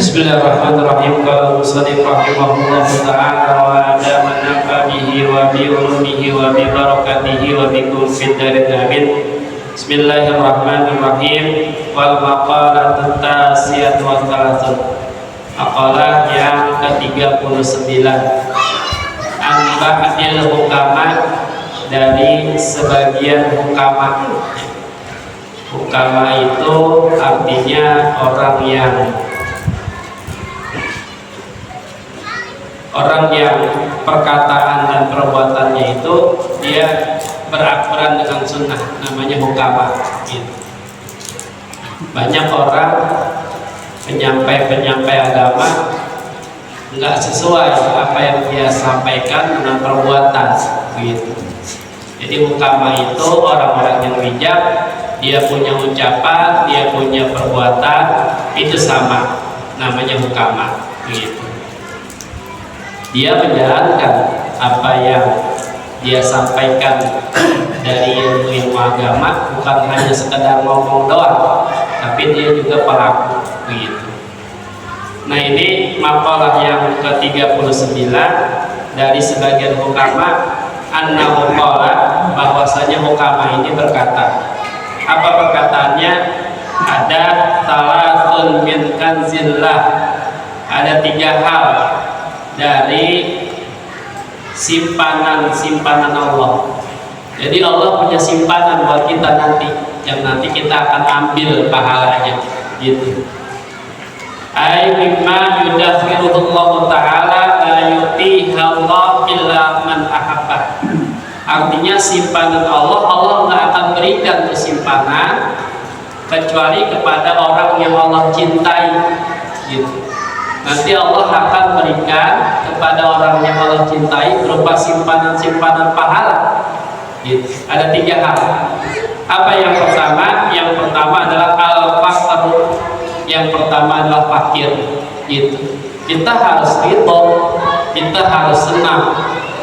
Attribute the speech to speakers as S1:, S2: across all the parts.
S1: Bismillahirrahmanirrahim. Qala musannif rahimahullahu ta'ala wa adama nafa bihi wa bi ulumihi wa bi barakatihi wa bi kulli darin amin. Bismillahirrahmanirrahim. Wal maqalatut tasiyatu wa thalathun. Maqalah yang ke-39. An ba'dil hukama, dari sebagian hukama. Hukama itu artinya orang yang perkataan dan perbuatannya itu dia berakbaran dengan sunnah, namanya hukama gitu. Banyak orang penyampai agama nggak sesuai apa yang dia sampaikan dengan perbuatan gitu. Jadi hukama itu orang-orang yang bijak, dia punya ucapan, dia punya perbuatan, itu sama, namanya hukama gitu. Dia menjalankan apa yang dia sampaikan dari ilmu agama, bukan hanya sekedar ngomong doang, tapi dia juga pelaku gitu. Nah, ini makalah yang ke-39 dari sebagian hukama. Annahu qala, bahwasanya hukama ini berkata. Apa perkataannya? Ada talatun min kanzillah, ada 3 hal dari simpanan Allah. Jadi Allah punya simpanan buat kita nanti, yang nanti kita akan ambil pahalanya gitu. Ai mimma yudakhiruhullahu ta'ala la yutiha Allah illa man ahabba. Artinya simpanan Allah nggak akan berikan simpanan kecuali kepada orang yang Allah cintai gitu. Nanti Allah akan berikan kepada orang yang Allah cintai berupa simpanan-simpanan pahala gitu. Ada 3 hal. Apa yang pertama? Yang pertama adalah al-faqr. Yang pertama adalah fakir gitu. Kita harus ridho, kita harus senang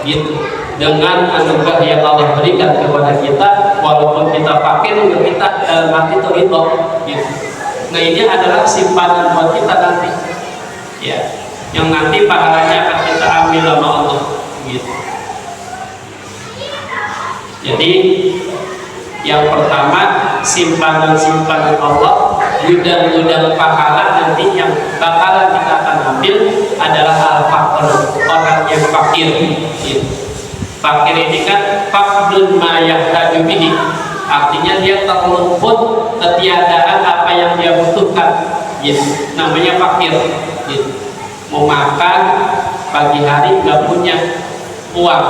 S1: gitu dengan anugerah yang Allah berikan kepada kita, walaupun kita fakir juga kita mati itu ridho gitu. Nah, ini adalah simpanan buat kita nanti ya, yang nanti pahalanya akan kita ambil sama Allah gitu. Jadi yang pertama, simpanan Allah, gudang-gudang pahala nanti yang bakalan kita akan ambil adalah al-faqr, orang yang fakir gitu. Fakir ini kan faqdun ma yahtaju bihi, artinya dia terluput ketiadaan apa yang dia butuhkan gitu. Namanya fakir gitu. Mau makan pagi hari nggak punya uang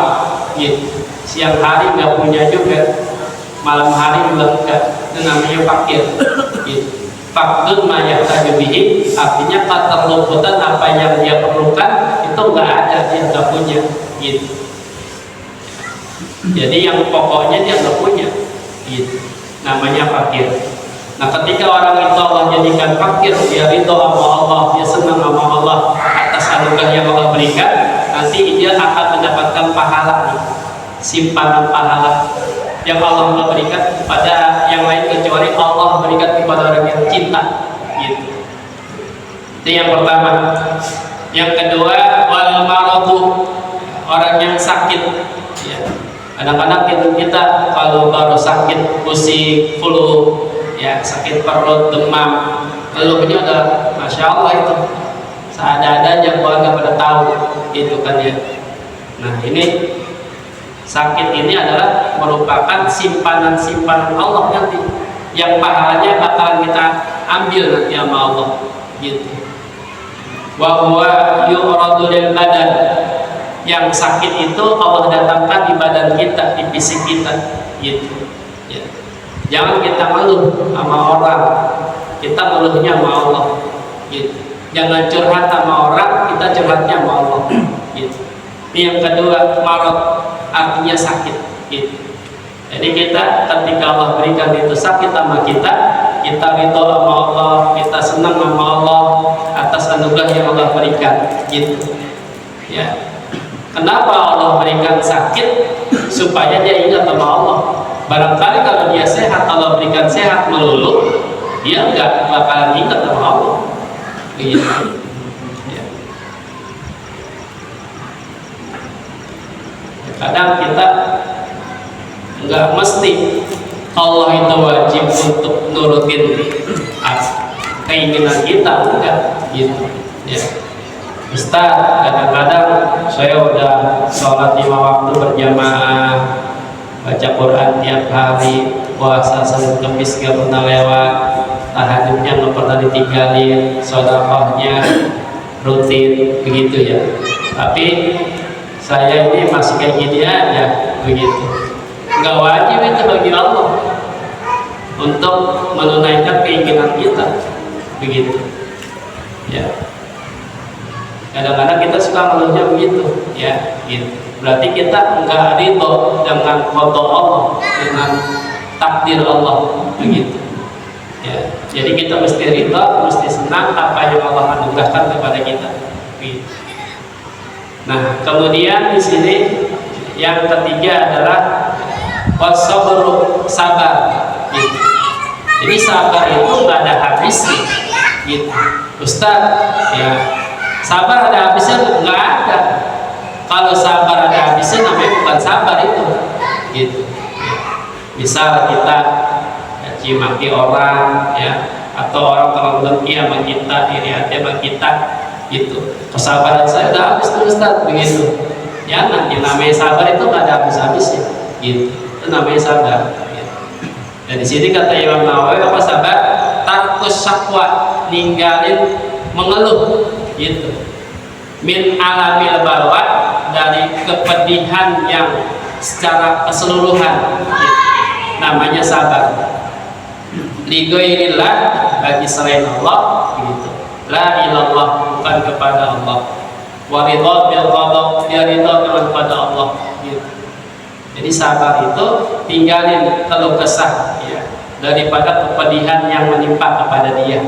S1: gitu, siang hari nggak punya juga, malam hari juga enggak, itu namanya fakir gitu. Faqdun ma yahtaju bihi, artinya keterluputan apa yang dia perlukan itu enggak ada, dia enggak punya gitu. Jadi yang pokoknya dia enggak punya gitu, namanya fakir. Nah, ketika orang itu Allah jadikan fakir, dia ridho sama Allah, dia senang sama Allah atas anugerah yang Allah berikan, nanti dia akan mendapatkan pahala nih, simpanan pahala yang Allah berikan kepada yang lain kecuali Allah berikan kepada orang yang cinta gitu. Itu yang pertama. Yang kedua, wal maradu, orang yang sakit ya. Kadang-kadang kita kalau baru sakit, pusing, flu ya, sakit perut, demam, keluhnya udah Masya Allah itu seadanya keluarga pada tahu itu kan ya. Nah, ini sakit ini adalah merupakan simpanan Allah nanti, yang pahalanya bakalan kita ambil nanti sama Allah gitu. Wa huwa yu'radu lil badan, yang sakit itu Allah datangkan di badan kita, di fisik kita gitu ya. Jangan kita mengeluh sama orang, kita mengeluhnya sama Allah gitu. Jangan curhat sama orang, kita curhatnya sama Allah gitu. Ini yang kedua, marad, artinya sakit gitu. Jadi kita ketika Allah berikan itu sakit sama kita ridho sama Allah, kita senang sama Allah atas anugerah yang Allah berikan gitu ya. Kenapa Allah berikan sakit? Supaya dia ingat sama Allah. Barangkali kalau dia sehat, Allah berikan sehat melulu, dia nggak bakalan ingat sama Allah gitu. Kadang kita nggak mesti Allah itu wajib untuk nurutin keinginan kita, enggak gitu ya. Ustaz, kadang-kadang saya udah sholat 5 waktu berjamaah, baca Quran tiap hari, puasa Senin Kamis gak pernah lewat, tahajudnya nggak pernah ditinggalin, sedekahnya rutin begitu ya. Tapi saya ini masih kayak gini aja begitu. Nggak wajib itu bagi Allah untuk menunaikan keinginan kita begitu ya. Kadang-kadang kita suka ngeluhnya begitu ya gitu. Berarti kita nggak ridho dengan qada Allah, dengan takdir Allah begitu ya. Jadi kita mesti ridho, mesti senang apa yang Allah anugerahkan kepada kita gitu. Nah, kemudian di sini yang ketiga adalah wasabru, sabar gitu. Jadi sabar itu nggak ada habisnya gitu. Ustaz ya, sabar ada habisnya? Nggak ada. Kalau sabar ada habisnya namanya bukan sabar itu gitu. Misal kita caci maki orang ya, atau orang terlalu dengki sama kita, iri hati sama kita gitu. Kesabaran saya udah habis tuh Ustaz begitu. Jangan, yang namanya sabar itu nggak ada habis-habisnya gitu. Itu namanya sabar gitu. Dan di sini kata Imam Nawawi apa sabar? Tarkus syakwa, ninggalin mengeluh gitu. Min alamil balwa, dari kepedihan yang secara keseluruhan gitu. Namanya sabar. Li ghairillah, bagi selain Allah gitu. La ilallah, bukan kepada Allah. Wa ridha bil qada, dia ridha dengan kepada Allah gitu. Jadi sabar itu tinggalin keluh kesah ya, daripada kepedihan yang menimpa kepada dia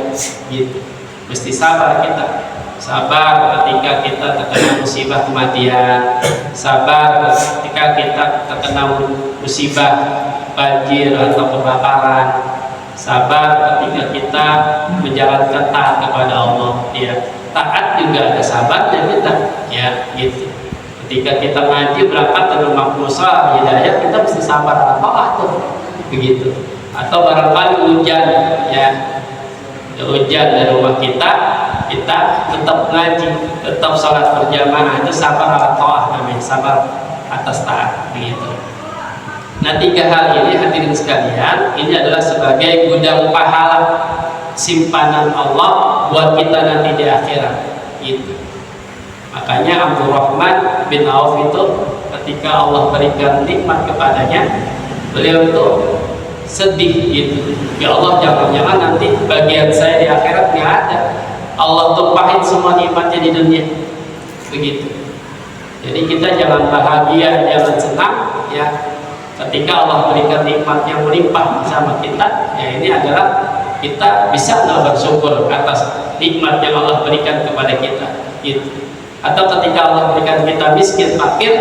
S1: gitu. Mesti sabar kita. Sabar ketika kita terkena musibah kematian, sabar ketika kita terkena musibah banjir atau kebakaran, sabar ketika kita menjalankan taat kepada Allah ya. Taat juga ada sabarnya kita ya gitu. Ketika kita ngaji berangkat ke rumah musa hidayah, kita mesti sabar apa tuh begitu. Atau barangkali hujan ya, hujan dari rumah kita tetap ngaji, tetap sholat berjamaah, itu sabar ala ta'ah namanya, sabar atas taat begitu. Nah, 3 hal ini hadirin sekalian, ini adalah sebagai gudang pahala, simpanan Allah buat kita nanti di akhirat gitu. Makanya Abdurrahman bin Auf itu ketika Allah berikan nikmat kepadanya, beliau itu sedih gitu. Ya Allah, jangan-jangan nanti bagian saya di akhirat nggak ada. Allah tumpahin semua nikmatnya di dunia begitu. Jadi kita jangan bahagia, jangan senang ya ketika Allah berikan nikmat yang melimpah sama kita ya. Ini adalah kita bisa nggak bersyukur atas nikmat yang Allah berikan kepada kita gitu. Atau ketika Allah berikan kita miskin, fakir,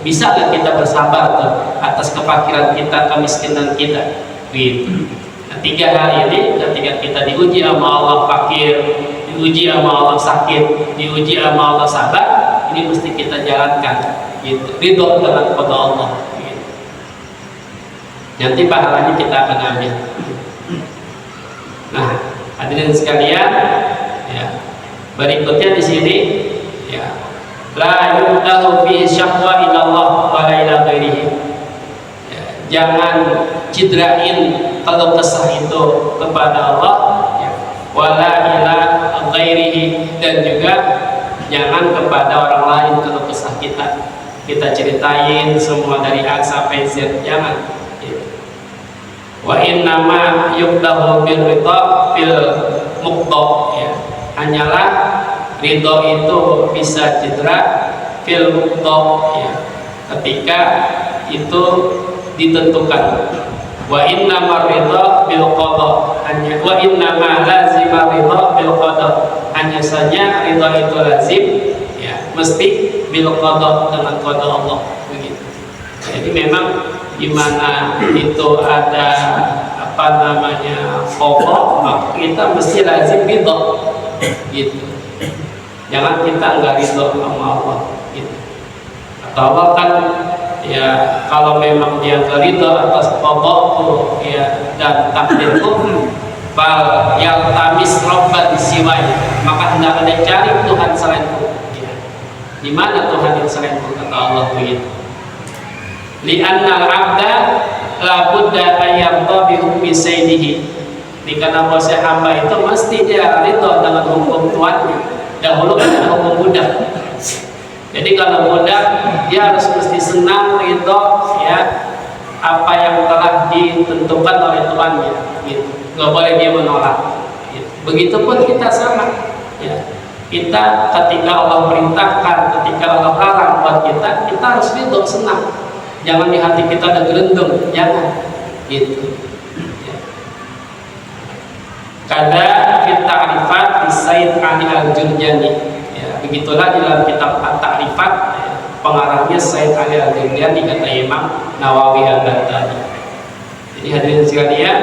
S1: bisa nggak kita bersabar tuh atas kefakiran kita, kemiskinan kita gitu. Nah, 3 hal ini ketika kita diuji sama Allah fakir, diuji sama Allah sakit, diuji sama Allah sabar, ini mesti kita jalankan gitu. Ridho dengan kepada Allah gitu. Nanti pahalanya kita akan ambil. Nah, hadirin sekalian ya, berikutnya di sini ya, la yu'tahu fi syaqwa ilallah wa la ila ghairihi ya, jangan cidrain kalau kesah itu kepada Allah ya, wa la ila ghairihi, dan juga jangan kepada orang lain kalau kesah kita ceritain semua dari A sampai Z, jangan ya. Wa innama yu'tahu bil ridha fil muqta ya, hanyalah ridho itu bisa cedera fil muqta ya, ketika itu ditentukan. Wa innama ridha bil qada, hanya wa innama lazima ridha bil qada, hanya saja ridha itu lazim ya, mesti bil qada, dengan qada Allah begitu. Jadi memang di mana itu ada apa namanya qada, maka kita mesti lazim ridha gitu. Jangan kita enggak ridho sama Allah gitu. Atau Allah kan ya kalau memang dia ridho atas qada'ku ya dan takdirku, bal yaltamis robban siwai, maka hendak ada cari Tuhan selainku. Ya. Di mana Tuhan yang selainku, kata Allah begitu. Li'annal abda la budda ayyarda bi hukmi sayyidihi. Karena bahwa hamba itu mesti dia ridho dengan hukum tuannya. Dahulu kan ada hukum budak. Jadi kalau budak dia harus mesti senang, ridho ya apa yang telah ditentukan oleh tuannya. Gitu. Gak boleh dia menolak. Gitu. Begitupun kita sama. Ya. Kita ketika Allah perintahkan, ketika Allah larang buat kita harus ridho, senang. Jangan di hati kita ada gerendeng, jangan. Gitu. Ya. Kada kita arifat di Said Ali Al-Jurjani. Ya, begitulah dalam kitab At-Ta'rifat ya, pengarangnya Said Ali Al-Jurjani, kata Imam Nawawi Al-Baghdadi. Jadi hadirin sekalian,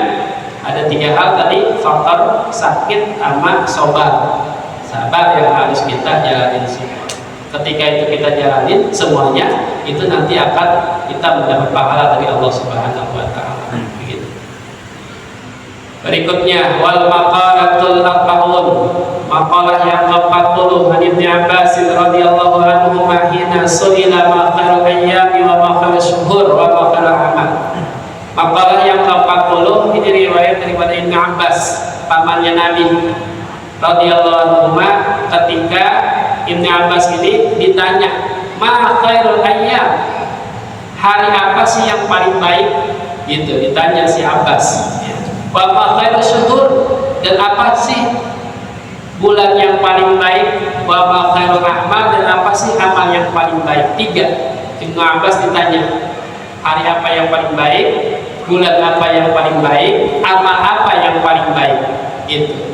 S1: ada 3 hal tadi, faktor sakit sama sabar. Sabar yang harus kita jalanin semua. Ketika itu kita jalanin semuanya, itu nanti akan kita mendapat pahala dari Allah Subhanahu wa taala. Begitu. Berikutnya wal maqalatul arba'un, maqalah yang ke-40 an Ibnu Abbas radhiyallahu anhu hina su'ila ma khairu ayyami wa ma khairu syuhur wa ma khairu amal. Maqalah yang ke-40 ini riwayat daripada Ibnu Abbas, pamannya Nabi radhiyallahu anhu, ketika Ibnu Abbas ini ditanya, ma khairul ayyam, hari apa sih yang paling baik? Gitu ditanya si Abbas. Wa ma khairus syuhur, dan apa sih bulan yang paling baik? Wa ma khairul amal, dan apa sih amal yang paling baik? 3. Ibnu Abbas ditanya, hari apa yang paling baik, bulan apa yang paling baik, amal apa yang paling baik? Gitu.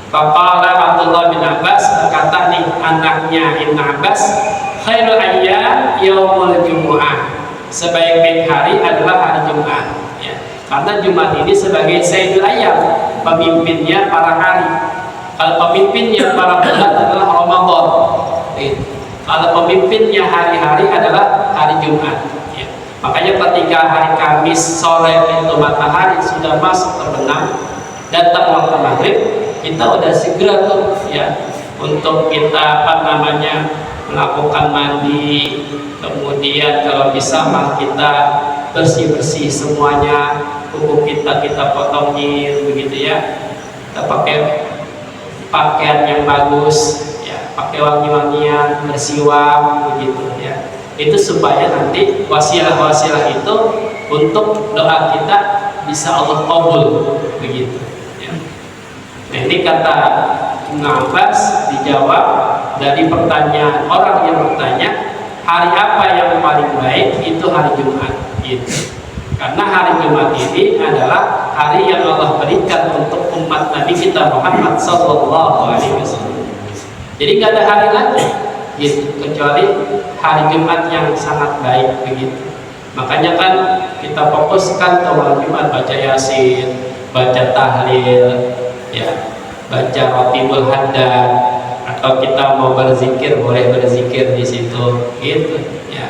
S1: Faqala Abdullah bin Abbas, berkata nih anaknya Ibnu Abbas, khairul ayyam yaumul jumu'ah, sebaik-baik hari adalah hari Jumat. Ya. Karena Jumat ini sebagai sayyidul ayyam, pemimpinnya para hari. Kalau pemimpinnya para bulan adalah Ramadan. Kalau pemimpinnya hari-hari adalah hari Jumat. Ya. Makanya ketika hari Kamis sore itu matahari sudah masuk terbenam, datang waktu maghrib, kita udah segera tuh ya untuk kita melakukan mandi, kemudian kalau bisa mah kita bersih semuanya, kuku kita potongin begitu ya, kita pakai pakaian yang bagus ya, pakai wangi-wangian, bersiwak begitu ya. Itu supaya nanti wasilah-wasilah itu untuk doa kita bisa Allah qabul begitu. Nah, ini kata Ibnu Abbas dijawab dari pertanyaan orang yang bertanya, hari apa yang paling baik? Itu hari Jumat. Gitu. Karena hari Jumat ini adalah hari yang Allah berikan untuk umat Nabi kita Muhammad Sallallahu Alaihi Wasallam. Jadi nggak ada hari lagi, gitu, kecuali hari Jumat yang sangat baik begitu. Makanya kan kita fokuskan ke malam Jumat, baca Yasin, baca tahlil. Ya, baca Ratibul Haddad, atau kita mau berzikir boleh berzikir di situ, gitu ya.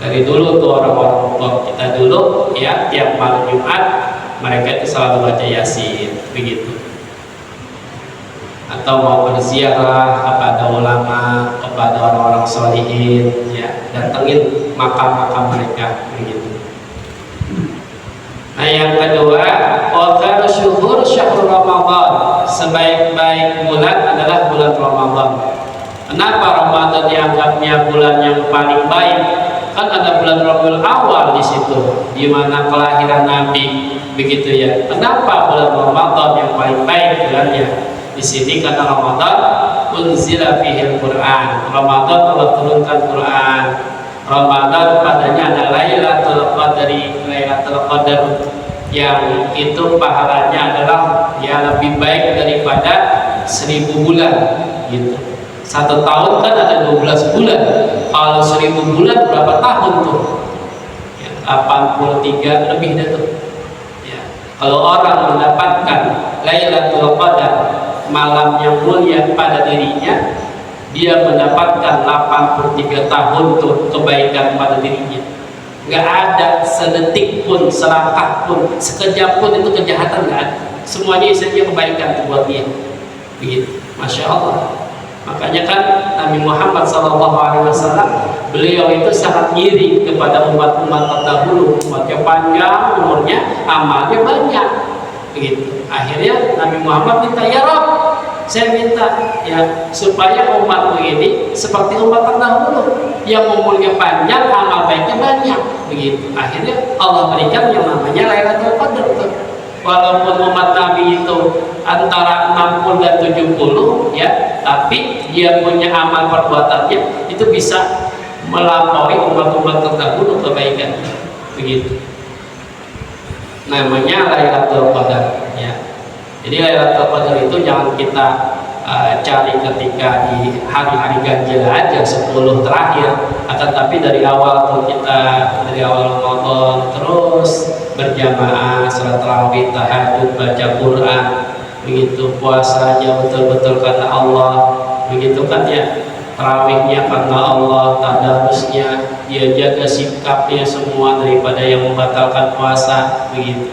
S1: Dari dulu tuh orang-orang tua kita dulu ya, tiap malam Jumat mereka itu selalu baca Yasin begitu. Atau mau berziarah kepada ulama, kepada orang-orang sholihin ya, datengin makam-makam mereka begitu. Nah, yang kedua, wa khairu syuhur syahrul Ramadan, sebaik-baik bulan adalah bulan Ramadan. Kenapa Ramadan dianggapnya bulan yang paling baik? Kan ada bulan Rabiul Awal di situ, di mana kelahiran Nabi, begitu ya. Kenapa bulan Ramadan yang paling baik bulannya? Di sini kata Ramadan, unzila fihil Quran. Ramadan Allah turunkan Quran. Ramadan padanya ada Lailatul Qadri, Lailatul Qadar, yang itu pahalanya adalah ya lebih baik daripada 1000 bulan gitu. 1 tahun kan ada 12 bulan. Kalau 1000 bulan berapa tahun tuh? Ya, 83 lebih dah tuh. Ya. Kalau orang mendapatkan Lailatul Qadar, malam yang mulia pada dirinya, dia mendapatkan 83 tahun tuh kebaikan pada dirinya. Nggak ada sedetik pun, selangkah pun, sekejap pun itu kejahatan, nggak ada. Semuanya isinya kebaikan buat dia. Begitu, masya Allah. Makanya kan Nabi Muhammad SAW, beliau itu sangat iri kepada umat-umat terdahulu. Umatnya panjang umurnya, amalnya banyak. Begitu. Akhirnya Nabi Muhammad minta, ya Rabb, saya minta ya supaya umatmu ini seperti umat terdahulu yang umurnya panjang, amal baiknya banyak. Begitu. Akhirnya Allah berikan yang namanya Lailatul Qadar. Walaupun umat Nabi itu antara 60 dan 70 ya, tapi dia punya amal perbuatannya itu bisa melampaui umat-umat terdahulu kebaikan. Begitu. Namanya Lailatul Qadar ya. Jadi Lailatul Qadar itu jangan kita cari ketika di hari-hari ganjil aja 10 terakhir, akan tapi dari awal tuh kita, dari awal Ramadan terus berjamaah, salat tarawih, tahajud, baca Quran, begitu, puasanya betul-betul karena Allah, begitu kan ya, tarawihnya karena Allah, tadarusnya, dia jaga sikapnya semua daripada yang membatalkan puasa, begitu.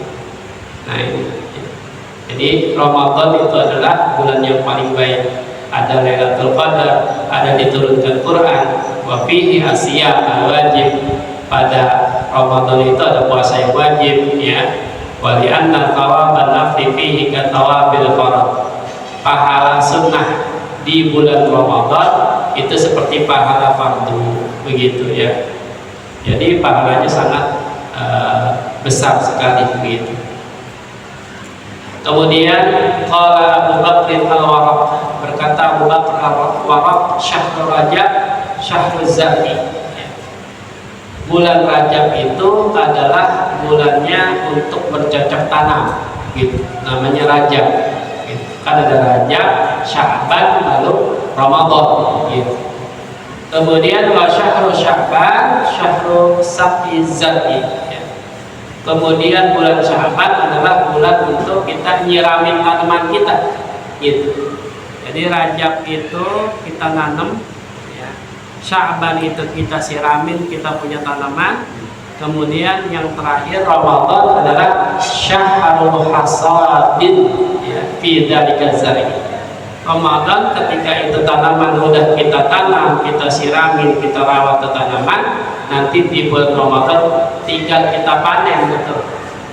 S1: Nah ini. Jadi Ramadan itu adalah bulan yang paling baik. Ada Lailatul Qadar, ada diturunkan Quran, wa fihi asyam wajib. Pada Ramadan itu ada puasa yang wajib ya. Wa li anna thawaban nafli fihi ka thawabil farad. Pahala sunnah di bulan Ramadan itu seperti pahala fardu, begitu ya. Jadi pahalanya sangat besar sekali, begitu. Kemudian qala Abu Bakr al-Waraq, berkata Abu Bakr al-Waraq, syahrul Rajab syahrul zaki. Bulan Rajab itu adalah bulannya untuk bercocok tanam, gitu. Namanya Rajab. Gitu. Kan ada Rajab, Sya'ban, lalu Ramadan, gitu. Kemudian wa syahrul Sya'ban syahrul saqi zaki. Kemudian bulan Sya'ban adalah bulan untuk kita nyiramin tanaman kita, gitu. Jadi Rajab itu kita nanam, ya. Sya'ban itu kita siramin, kita punya tanaman. Kemudian yang terakhir Ramadan adalah syahrul hasadin, ya, fi dzalika zari. Ramadan ketika itu tanaman udah kita tanam, kita siramin, kita rawat ke tanaman, nanti di bulan Ramadan tinggal kita panen, betul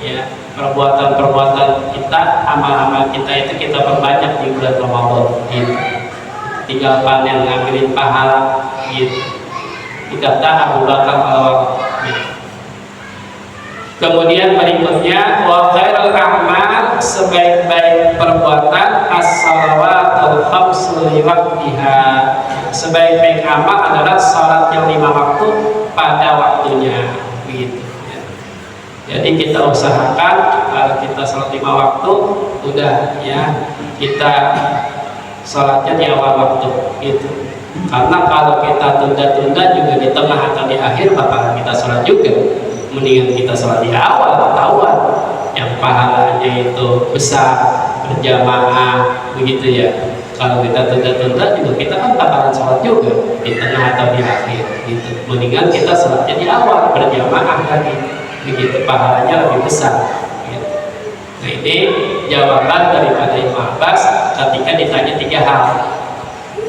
S1: ya. Perbuatan-perbuatan kita, amal-amal kita itu kita perbanyak di bulan Ramadan, gitu. Tinggal panen, ngambilin pahala, gitu. Dikata Abu Bakar al-Waraq, gitu. Kemudian berikutnya wa khairul a'mal, sebaik-baik perbuatan as-salawatul khamsu li waqtiha. Sebaik-baik amal adalah salat yang 5 waktu pada waktunya, begitu ya. Jadi kita usahakan kalau kita salat 5 waktu udah ya, kita salatnya di awal waktu, gitu. Karena kalau kita tunda-tunda juga di tengah atau di akhir bakalan kita salat juga. Mendingan kita sholat di awal, ketahuan yang pahalanya itu besar, berjamaah, begitu ya. Kalau kita tunda-tunda juga kita kan bakalan sholat juga di tengah atau di akhir, gitu. Mendingan kita sholatnya di awal, berjamaah tadi, begitu, pahalanya lebih besar, gitu. Nah ini jawaban daripada Ibnu Abbas ketika ditanya 3 hal.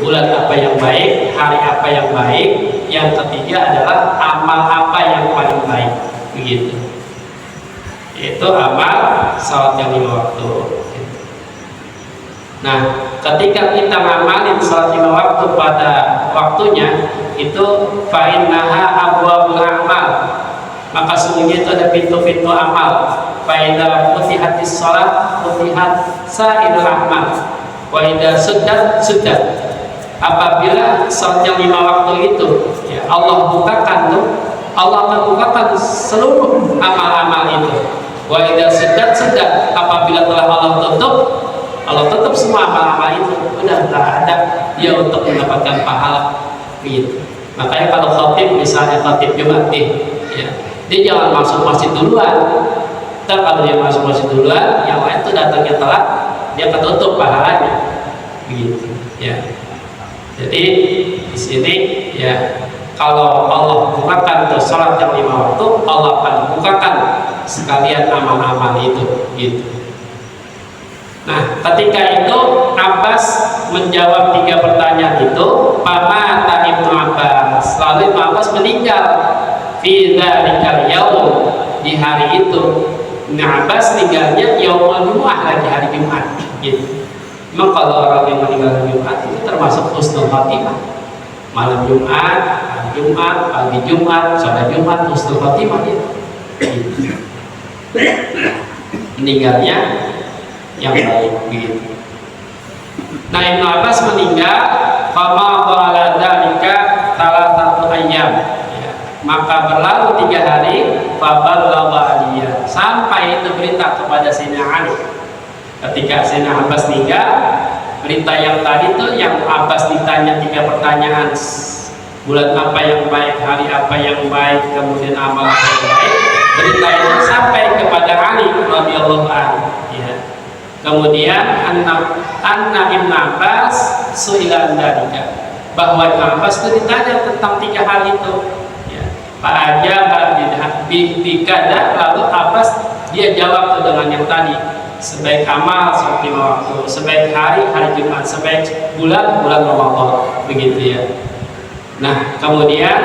S1: Bulan apa yang baik, hari apa yang baik, yang ketiga adalah amal apa yang paling baik, begitu. Itu amal salat yang 5 waktu. Nah, ketika kita ngamalin salat 5 waktu pada waktunya, itu fa'innaha abwabul a'mal, maka sungguhnya itu ada pintu-pintu amal. Fa'idha futihatis salat futihat sa'irul a'mal, wa idha suddat suddat. Apabila salat yang 5 waktu itu ya, Allah bukakan tuh, Allah akan bukakan seluruh amal-amal itu. Wa idza seddat, apabila telah Allah tutup semua amal-amal itu, udah nggak ada dia untuk mendapatkan pahala, gitu. Makanya kalau khatib, misalnya khatib Jumat ya, dia jangan masuk masjid duluan. Ntar kalau dia masuk masjid duluan, yang lain tuh datangnya telat, dia ketutup pahalanya, begitu ya. Jadi di sini ya, kalau Allah bukakan tuh sholat yang 5 waktu, Allah akan bukakan sekalian amal-amal itu gitu. Nah, ketika itu Abbas menjawab 3 pertanyaan itu, famata Ibnu Abbas, lalu Ibnu Abbas meninggal fi dzalikal yaum, di hari itu. Ibnu Abbas meninggalnya yaumul Jumu'ah, lagi hari Jumat gitu. Memang kalau orang yang meninggal Jumat itu termasuk husnul khatimah. Malam Jumat, hari Jumat, pagi Jumat, sore Jumat, husnul khatimah gitu. Meninggalnya yang baik gitu. Nah, Ibnu Abbas meninggal fama qala dzalika salasatu ayyam, ya, maka berlalu 3 hari faballagha aliyah, sampai itu berita kepada Sayyidina Ali. Ketika Sayyidina Abbas meninggal, berita yang tadi tuh yang Abbas ditanya 3 pertanyaan, bulan apa yang baik, hari apa yang baik, kemudian amal apa yang baik, berita itu sampai kepada Ali radhiyallahu anhu, ya. Kemudian anna Ibnu Abbas su'ila dzalika, bahwa Ibnu Abbas itu ditanya tentang 3 hal itu, ya. Pak ajaba bikada, lalu Abbas dia jawab tuh dengan yang tadi, sebaik amal sholat 5 waktu, sebaik hari Jumat, sebaik bulan Ramadan, begitu ya. Nah, kemudian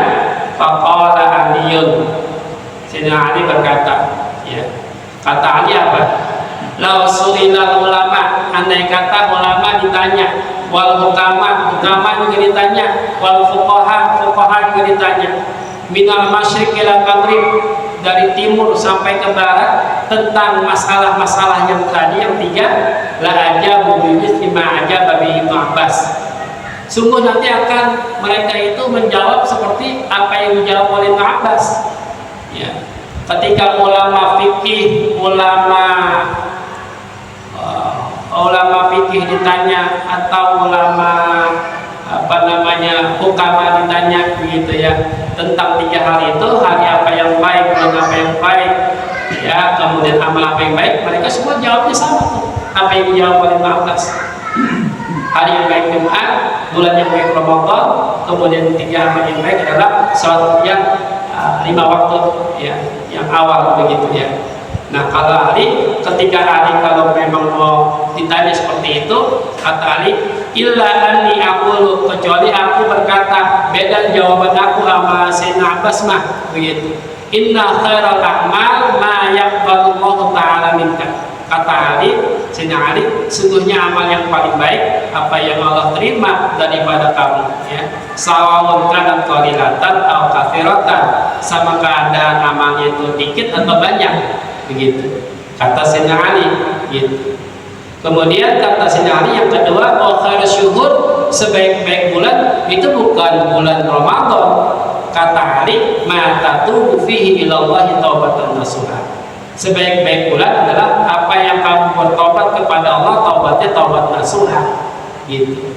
S1: faqala Aliyun, Sayyidina Ali berkata, ya, kata Ali apa? Lau su'ilal ulama, andai kata ulama ditanya, wal hukama juga ditanya, wal fuqaha juga ditanya, minal masyriq ila maghrib, dari timur sampai ke barat, tentang masalah-masalah yang tadi yang 3, la ajabu bimis lima ajaba bi Ibnu Abbas. Sungguh nanti akan mereka itu menjawab seperti apa yang dijawab oleh Ibnu Abbas. Ya. Ketika ulama fikih, ulama fikih ditanya, atau ulama hukama ditanya begitu ya, tentang 3 hal itu, hari apa yang baik, bulan apa yang baik, ya, kemudian amal apa yang baik, mereka semua jawabnya sama tuh, apa yang dijawab oleh Ibnu Abbas. Hari yang baik Jumat, bulan yang baik Ramadan, kemudian 3 amal yang baik adalah sholat yang 5 waktu, ya, yang awal begitu ya. Nah, kalau Ali, ketika Ali kalau memang mau ditanya seperti itu, kata Ali, illa anni aqulu, kecuali aku berkata, beda jawaban aku sama Sayyidina Abbas mah begitu. Inna khairal a'mal ma yaqbalullahu ta'ala minka. Kata Ali, Sayyidina Ali, sungguhnya amal yang paling baik apa yang Allah terima daripada kamu, ya. Sawawun kanat qalilatan aw katsiratan, sama keadaan amalnya itu dikit atau banyak, begitu. Kata Sayyidina Ali, gitu. Kemudian kata Sayyidina Ali yang kedua, wa khairus syuhur, sebaik-baik bulan itu bukan bulan Ramadan. Kata Ali, ma tatubu fihi ilallahi taubatan nasuha. Sebaik-baik bulan adalah apa yang kamu bertobat kepada Allah, taubatnya taubat nasuha, gitu.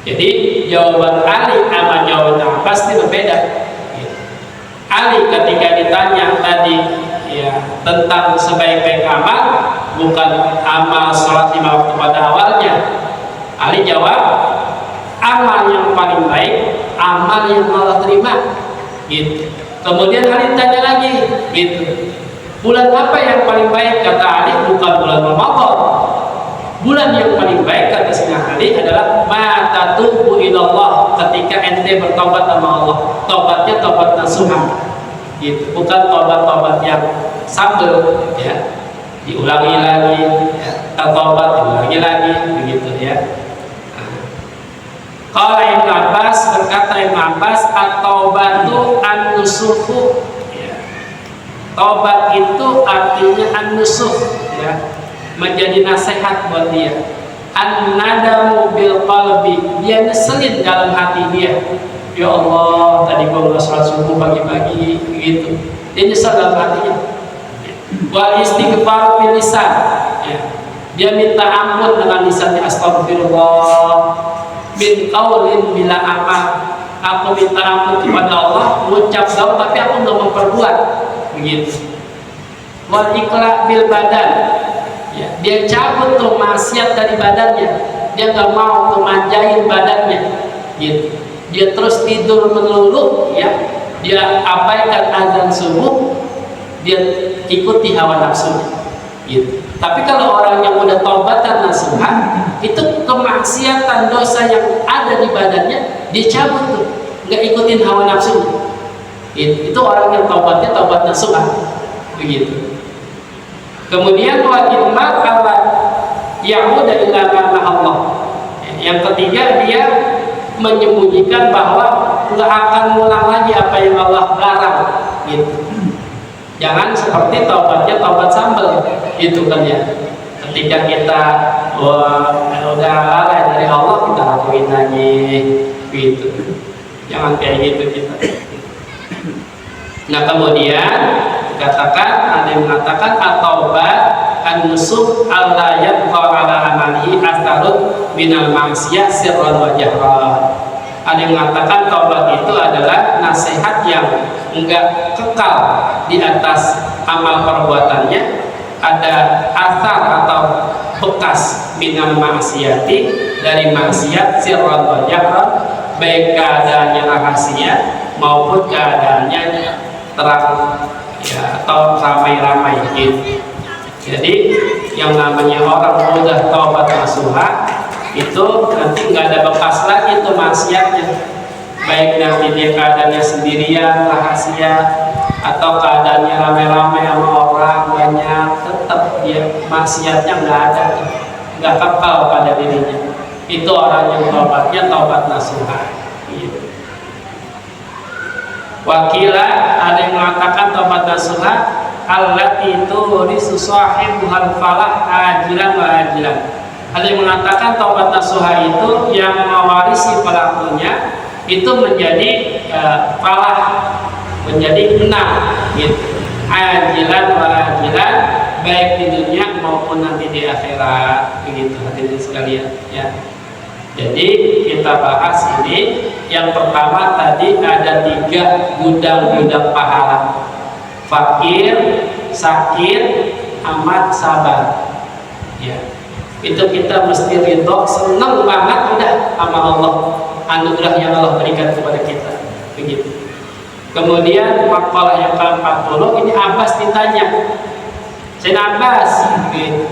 S1: Jadi jawaban Ali sama jawaban Abbas itu berbeda, gitu. Ali ketika ditanya tadi, ya, tentang sebaik-baik amal, bukan amal sholat 5 waktu pada awalnya, Ali jawab, amal yang paling baik, amal yang Allah terima, gitu. Kemudian Ali tanya lagi, gitu, bulan apa yang paling baik? Kata Ali, bukan bulan Ramadan. Bulan yang paling baik kata Sayyidina Ali adalah ma tatubu ilallah, ketika ente bertobat sama Allah, tobatnya tobat nasuha, gitu. Bukan tobat-tobat yang sambel, ya, diulangi lagi, ya, tobat diulangi lagi, begitu ya. Kalau Ibnu Abbas, berkata Ibnu Abbas, at-taubatu an-nusuhu, ya. Taubat itu artinya an-nusuh, ya, menjadi nasihat buat dia. An-nadamu bil qalbi, dia ngeselin dalam hati dia. Ya Allah, tadi gua nggak sholat subuh pagi-pagi, gitu. Dia nyesal dalam hatinya. Wal istighfar bil lisan, ya. Dia minta ampun dengan lisannya, astagfirullah, min qaulin bila amal. Aku minta ampun kepada Allah, mengucap doa tapi aku nggak memperbuat, begitu. Wal iqla bil badan, ya, dia cabut tuh maksiat dari badannya, dia nggak mau tuh manjain badannya, gitu. Dia terus tidur melulu, ya, dia abaikan azan subuh, dia ikuti hawa nafsunya, gitu. Tapi kalau orang yang udah taubatan nasuha, itu kemaksiatan dosa yang ada di badannya dia cabut tuh, nggak ikutin hawa nafsunya. Itu orang yang taubatnya taubat nasuha, begitu. Kemudian wa imma ala ya'uda ila ma Allah. Yang ketiga, dia menyembunyikan bahwa nggak akan ngulang lagi apa yang Allah larang, gitu. Jangan seperti taubatnya taubat sambal, gitu kan ya. Ketika kita udah lalai dari Allah, kita lakuin lagi, gitu. Jangan kayak gitu kita. Nah kemudian dikatakan, ada yang mengatakan at-taubat an-nusuh alla yabqa ala amalihi atharut minal ma'siyah sirran wa jahran. Ada yang mengatakan taubat itu adalah nasihat yang enggak kekal di atas amal perbuatannya, ada athar atau bekas minal ma'siyati, dari maksiat sirran wa jahran, baik keadaannya rahasia maupun keadaannya terang, ya, atau ramai-ramai, gitu. Jadi yang namanya orang udah taubat nasuha itu nanti nggak ada bekas lagi itu maksiatnya, baik nanti dia keadaannya sendirian rahasia atau keadaannya ramai-ramai sama orang banyak, tetap dia maksiatnya nggak ada, nggak kekal pada dirinya. Itu orang yang taubatnya taubat nasuha, gitu. Wakilah, ada yang mengatakan taubat nasuha allati turisu sahibuhal falah ajilan wa ajilan. Ada yang mengatakan taubat nasuha itu yang mewarisi pelakunya itu menjadi falah, menjadi menang, gitu. Ajilan wa ajilan, baik di dunia maupun nanti di akhirat, begitu hadirin sekalian, ya. Jadi kita bahas ini, yang pertama tadi ada 3 gudang-gudang pahala: fakir, sakit, amat sabar, ya. Itu kita mesti ridho, senang banget udah sama Allah, anugerah yang Allah berikan kepada kita, begitu. Kemudian makalah yang ke-40 ini Abbas ditanya, Sayyidina Abbas,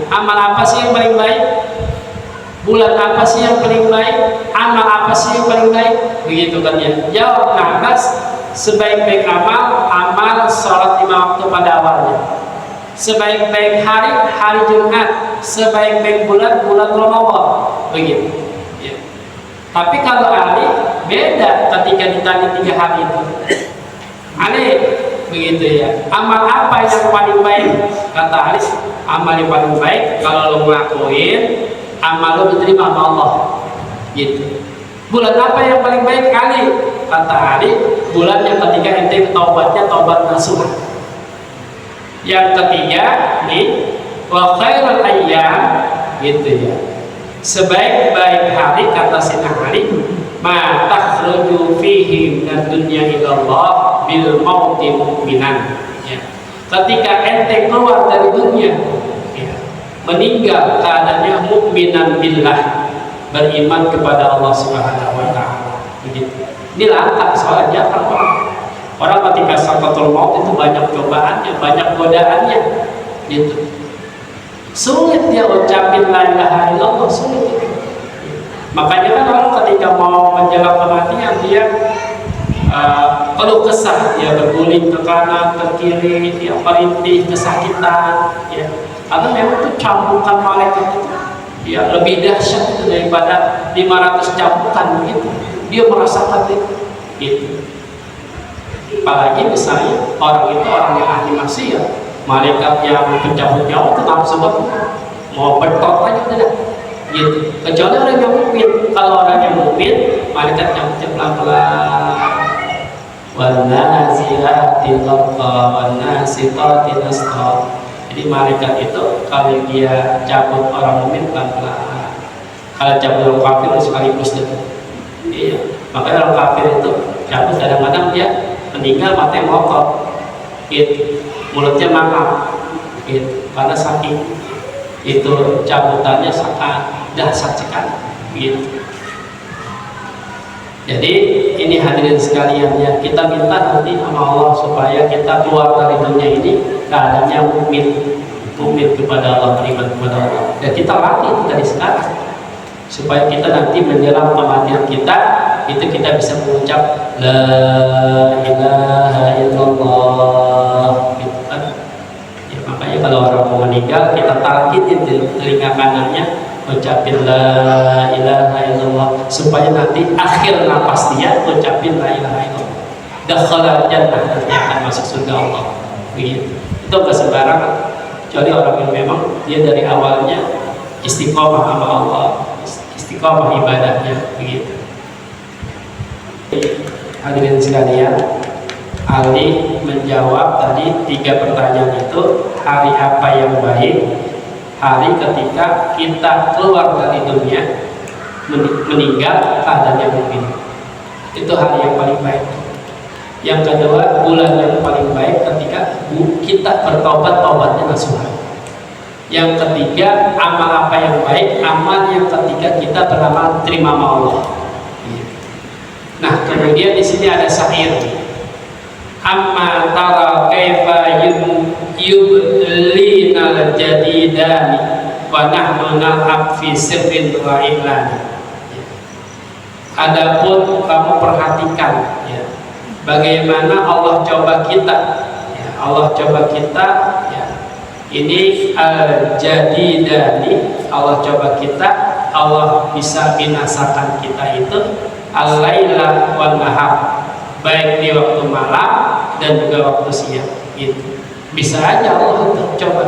S1: amal apa sih yang paling baik? Bulan apa sih yang paling baik? Amal apa sih yang paling baik? Begitu kan ya. Jawab Abbas, sebaik-baik amal sholat 5 waktu pada awalnya. Sebaik-baik hari Jumat. Sebaik-baik bulan Ramadan. Begitu, ya. Tapi kalau Ali beda ketika ditanya 3 hari itu. Ali begitu ya. Amal apa yang paling baik? Kata Ali, amal yang paling baik kalau lo ngelakuin, amal lo diterima sama Allah, gitu. Bulan apa yang paling baik? Ali, kata Ali, bulan yang ketika ente taubatnya taubat nasuha. Yang ketiga nih, wa khairul ayyam, gitu ya. Sebaik-baik hari, kata Sayyidina Ali, ma takhruju fihi minad dunya ila Allah bil mauti mu'minan, ya. Ketika ente keluar dari dunia, ya, meninggal keadaannya mukminan billah, beriman kepada Allah Subhanahu wa taala, begitu. Ini langka soalnya orang ketika sakaratul maut itu banyak cobaannya, banyak godaannya, gitu. Sulit dia ucapin la ilaha illallah, sulit. Makanya kan orang ketika mau menjelang kematian dia keluh kesah, dia berguling ke kanan, ke kiri, dia merintih, kesakitan, ya. Atau memang itu cambukan malaikat itu, ya, lebih dahsyat itu daripada 500 cambukan, begitu. Dia merasakan itu, gitu. Apalagi misalnya orang itu orang yang ahli maksiat, malaikat yang pencabut nyawa itu nafsu mau bertot aja udah, gitu. Kecuali orang yang mukmin. Kalau orang yang mukmin, malaikat cabutnya pelan-pelan. Wan nazilati gharqa wan nasiqati nasqa. Jadi malaikat itu kalau dia cabut orang mukmin pelan-pelan. Kalau cabut orang kafir sekaligus itu. Iya. Makanya orang kafir itu cabut kadang-kadang dia meninggal matanya mokok, gitu. Mulutnya mangap, gitu. Karena saking itu cabutannya sangat dahsyat sekali, gitu. Jadi ini hadirin sekalian ya, kita minta nanti sama Allah supaya kita keluar dari dunia ini keadaannya mukmin kepada Allah, beriman kepada Allah. Dan kita latih dari sekarang supaya kita nanti menjelang kematian kita itu kita bisa mengucap la ilaha illallah gitu kan. Ya, makanya kalau orang mau meninggal kita talqinin di telinga kanannya, ucapin la ilaha illallah supaya nanti akhir napas dia ucapin la ilaha illallah. Dakhala jannah, nanti akan masuk surga Allah. Begitu. Itu gak sembarangan. Kecuali orang yang memang dia dari awalnya istiqomah sama Allah, istiqomah ibadahnya begitu. Hadirin sekalian, Ali menjawab tadi 3 pertanyaan itu. Hari apa yang baik? Hari ketika kita keluar dari dunia, meninggal keadaannya mukmin. Itu hari yang paling baik. Yang kedua, bulan yang paling baik ketika kita bertobat, tobatnya nasuha. Yang ketiga, amal apa yang baik? Amal yang ketika kita beramal terima sama Allah. Nah, kemudian di sini ada syair. Amma tara kaifa yublinal jadidani wa nahnu nalhaq fi sirrin wa ilani. Adapun kamu perhatikan ya, bagaimana Allah coba kita ya, Allah coba kita ya. Ini al-jadidani, Allah coba kita, Allah bisa binasakan kita itu al-laila wan nahar, baik di waktu malam dan juga waktu siang. Itu bisa aja Allah coba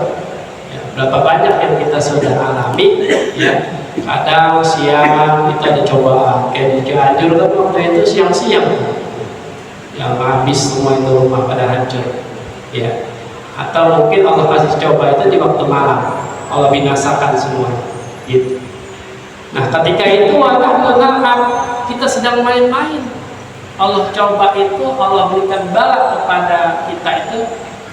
S1: ya, berapa banyak yang kita sudah alami ya, kadang siang itu ada cobaan kayak di Cianjur kan waktu itu siang-siang yang habis semua itu rumah pada hancur ya. Atau mungkin Allah kasih coba itu di waktu malam, Allah binasakan semua gitu. Nah ketika itu wadah menangkap kita sedang main-main, Allah coba itu, Allah berikan bala kepada kita itu,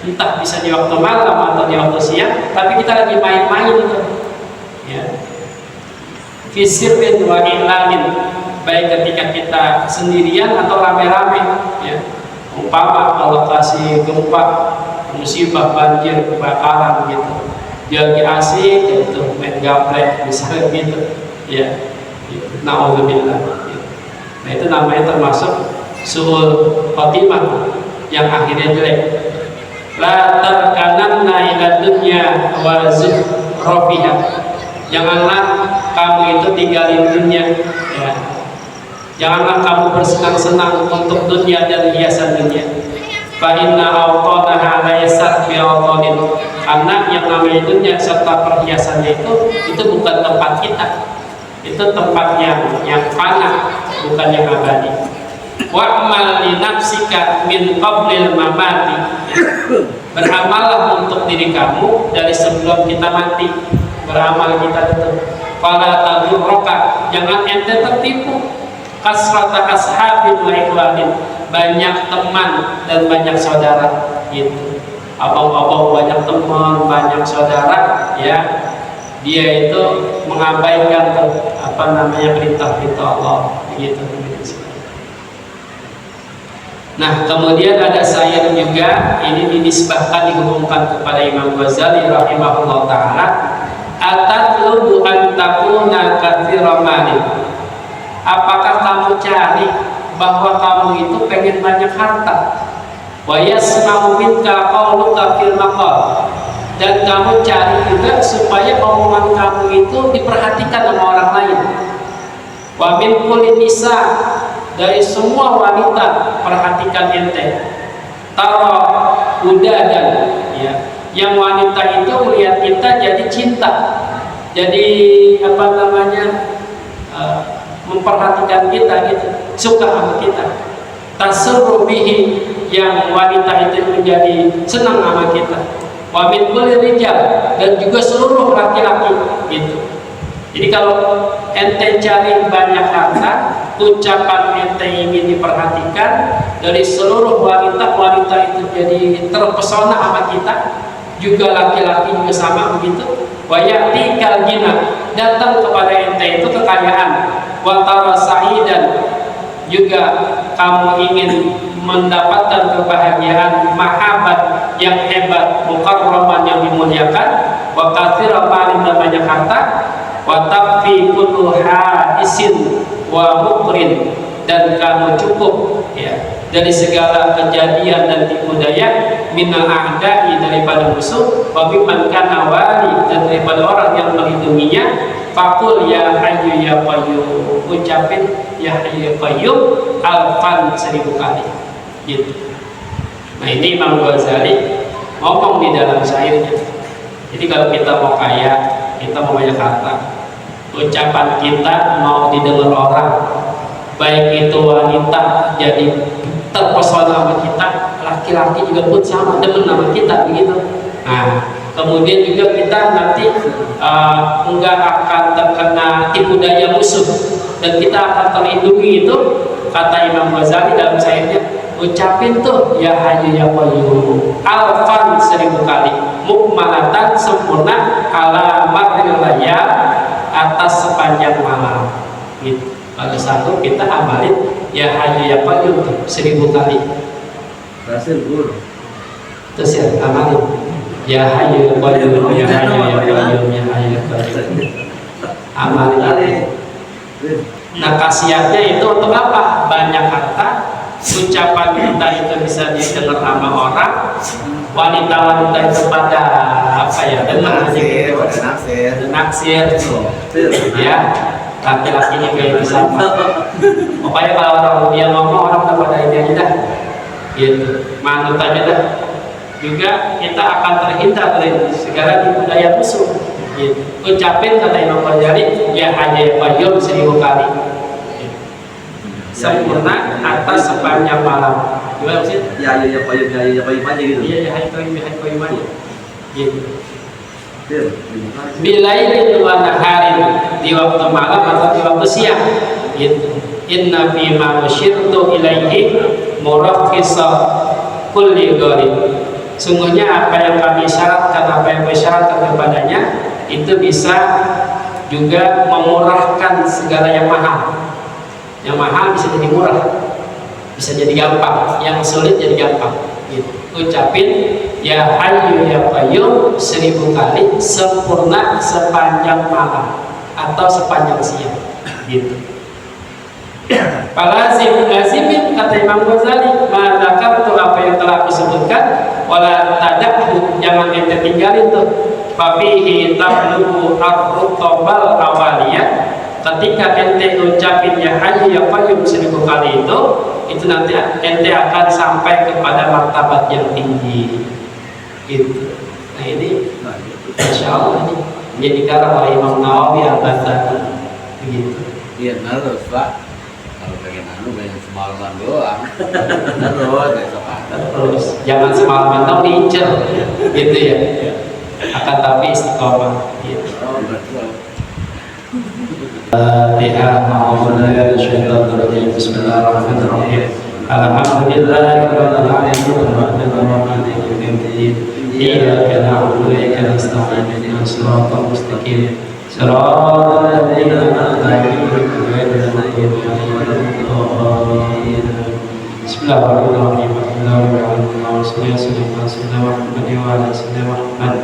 S1: entah bisa di waktu malam atau di waktu siang, tapi kita lagi main-main itu ya. Fisirrin wa ilanin, baik ketika kita sendirian atau rame-rame ya. Umpama Allah kasih gempa, musibah, banjir, kebakaran gitu, dia lagi asik gitu main gaplek misalnya gitu ya, na'udzubillah gitu. Nah itu namanya termasuk su'ul khotimah yang akhirnya jelek. La tarkananna ila dunya wa zukhrafiha, janganlah kamu itu tinggalin dunia ya. Janganlah kamu bersenang-senang untuk dunia dan hiasan dunia. Fa inna awtanaha laysat bi awtanin, karena yang namanya dunia serta perhiasannya itu bukan tempat kita. Itu tempat yang fana, bukan yang abadi. Wa'mal li nafsika min qablil mamati, beramallah untuk diri kamu dari sebelum kita mati. Beramal kita itu fala tadurraka, jangan ente tertipu kasrata ashabin wa ikhwanin, banyak teman dan banyak saudara gitu. Abang-abang banyak teman, banyak saudara ya, dia itu mengabaikan perintah-perintah Allah gitu. Nah kemudian ada syair juga, ini dinisbahkan, dihubungkan kepada Imam Ghazali rahimahullah ta'ala. Atatlubu an takuna katsira malin, apakah kamu cari bahwa kamu itu pengen banyak harta? Wa yasma'u minka qawluka fil maqal, dan kamu cari juga supaya omongan kamu itu diperhatikan sama orang lain. Wa min kulli nisa, dari semua wanita perhatikan ente. Tara udadan ya, yang wanita itu melihat kita jadi cinta, jadi memperhatikan kita gitu, suka sama kita. Tasurru bihi, yang wanita itu menjadi senang sama kita. Wa min kulli rijal, dan juga seluruh laki-laki gitu. Jadi kalau ente cari banyak harta, ucapan ente ingin diperhatikan dari seluruh wanita itu jadi terpesona sama kita, juga laki-laki juga sama begitu. Wa ya'tikal ghina, datang kepada ente itu kekayaan. Wa tara sa'idan, juga kamu ingin mendapatkan kebahagiaan, mahabat yang hebat, mukarraman yang dimuliakan, wa katsira malin dan banyak harta, wa takfi kullu haisin wa mukrin, dan kamu cukup ya dari segala kejadian dan tipu daya, minal a'da'i daripada musuh, wa mimman kana wali dan daripada orang yang melindunginya. Fakul ya hayyu ya qayyum, ucapin ya hayyu ya qayyum alfan 1000 kali gitu. Nah ini Imam Ghazali ngomong di dalam syairnya. Jadi kalau kita mau kaya, kita mau banyak harta, ucapan kita mau didengar orang, baik itu wanita jadi terpesona sama kita, laki-laki juga pun sama demen sama kita begitu. Nah kemudian juga kita nanti enggak akan terkena tipu daya musuh, dan kita akan terlindungi. Itu kata Imam Ghazali dalam syairnya, ucapin tuh ya hayyu ya qayyum alfan 1000 kali, mukmalatan sempurna, ala marril layal, atas sepanjang malam gitu. Kalau satu kita amalin ya hayyu ya qayyum 1000 kali.
S2: Berhasil guru.
S1: Terus ya amalin ya hayyu ya qayyum ya hayyu ya qayyum ya hayyu ya qayyum. Amalin. Nah khasiatnya itu untuk apa? Banyak harta, ucapan kita itu bisa didengar sama orang, wanita-wanita itu pada apa ya, dengar aja gitu, naksir ya, laki-lakinya kayak sama. Pokoknya kalau orang dia ngomong, orang udah pada ini aja dah gitu, manut aja dah. Juga kita akan terhindar dari segala tipu daya musuh gitu. Ucapin kata Imam Ghazali ya hayyu ya qayyum 1000 kali sempurna atas sepanjang malam. Gimana sih?
S2: Ya ya qayyum aja gitu.
S1: Iya ya hayyu qayyum aja gitu. Bilailin wa naharin, di waktu malam atau di waktu siang gitu. Inna fi ma usyirtu ilaihi murakhisa kulli gharib. Sungguhnya apa yang kami syaratkan, apa yang bersyaratkan kepadanya itu bisa juga memurahkan segala yang mahal. Yang mahal bisa jadi murah, bisa jadi gampang, yang sulit jadi gampang gitu. Ucapin ya hayyu ya qayyum 1000 kali sempurna sepanjang malam atau sepanjang siang gitu. Lazimin kata Imam Ghazali, ma'adzakartu apa yang telah aku sebutkan, wala tadakhu, jangan ente tinggalin tuh. Fafihi tablugu ar-rutbal awaliyah, ketika ente ucapin ya hayyu ya qayyum 1000 kali itu nanti ente akan sampai kepada martabat yang tinggi gitu. Nah ini Masya Allah ini menjadi karang oleh Imam Nawawi Al-Ghazali begitu.
S2: Iya harus Pak. Kalau pengen pengen semalaman doang.
S1: Terus jangan semalaman dong diincer gitu ya. Akan tapi istiqomah gitu. Bismillahirrahmanirrahim. Alhamdulillahirrahmanirrahim. Iyyaka na'budu wa iyyaka nasta'in. Ihdinas siratal mustaqim. Siratal ladzina an'amta 'alaihim ghairil maghdubi 'alaihim waladdallin. Bismillahirrahmanirrahim. Allahumma shalli ala sayyidina Muhammad wa ala sayyidina Muhammad.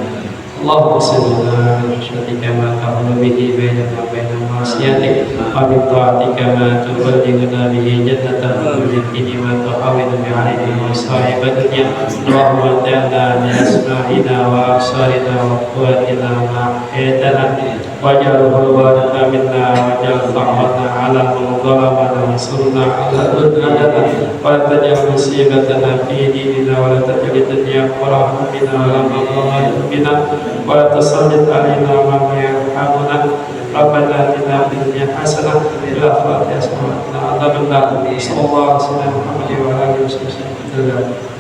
S1: Allahumma salli ala syarika ma ta'ala bihi bainana wa baina ma'asiyatik wa bi ta'atika ma tuballighuna bihi jannatan wa bi yaqini ma tuhawilu bi 'alaina masa'ib ad-dunya. Allahumma ta'ala bi asma'ina wa absarina wa quwwatina ma ahyaytana waj'alhu al-waritha minna waj'al tha'rana 'ala man zalamana wa ansurna 'ala man adana wa la taj'al musibatana fi dinina wa la taj'al ad-dunya akbara hammina wa la mablagha ilmina wa la tusallit 'alaina man la yarhamuna. Rabbana atina fid dunya hasanah wa fil akhirati hasanah wa qina adzabannar. Sallallahu alaihi wa sallam Muhammad wa alihi wasallam.